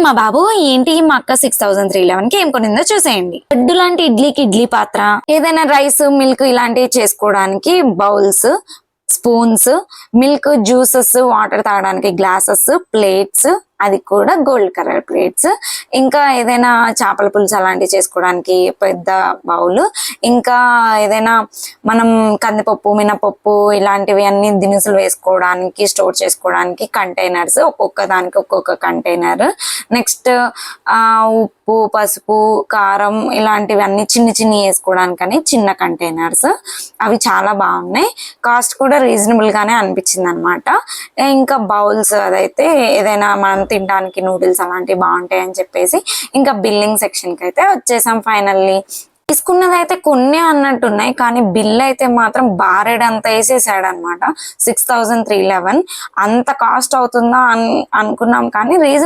మా బాబు ఏంటి మా అక్క 6311 కి ఏం కొనిందో చూసేయండి. లడ్డు లాంటి ఇడ్లీకి ఇడ్లీ పాత్ర, ఏదైనా రైస్ మిల్క్ ఇలాంటివి చేసుకోవడానికి bowls, spoons, milk juices water తాగడానికి గ్లాసెస్, ప్లేట్స్, అది కూడా గోల్డ్ కలర్ ప్లేట్స్, ఇంకా ఏదైనా చేపల పులుసు అలాంటివి చేసుకోవడానికి పెద్ద బౌల్, ఇంకా ఏదైనా మనం కందిపప్పు మినపప్పు ఇలాంటివి అన్ని దినుసులు వేసుకోవడానికి స్టోర్ చేసుకోవడానికి కంటైనర్స్, ఒక్కొక్క దానికి ఒక్కొక్క కంటైనర్. నెక్స్ట్ ఉప్పు పసుపు కారం ఇలాంటివి అన్ని చిన్న చిన్ని వేసుకోవడానికని చిన్న కంటైనర్స్. అవి చాలా బాగున్నాయి, కాస్ట్ కూడా రీజనబుల్ గానే అనిపించింది అనమాట. ఇంకా బౌల్స్ అదైతే ఏదైనా మనం తినడానికి నూడిల్స్ అలాంటివి బాగుంటాయి అని చెప్పేసి ఇంకా బిల్లింగ్ సెక్షన్ కి అయితే వచ్చేసాం. ఫైనల్లీ తీసుకున్నది అయితే కొన్ని అన్నట్టున్నాయి, కానీ బిల్ అయితే మాత్రం బారెడంతా వేసేసాడు అనమాట. 6311 అంత కాస్ట్ అవుతుందా అనుకున్నాం, కానీ రీజన్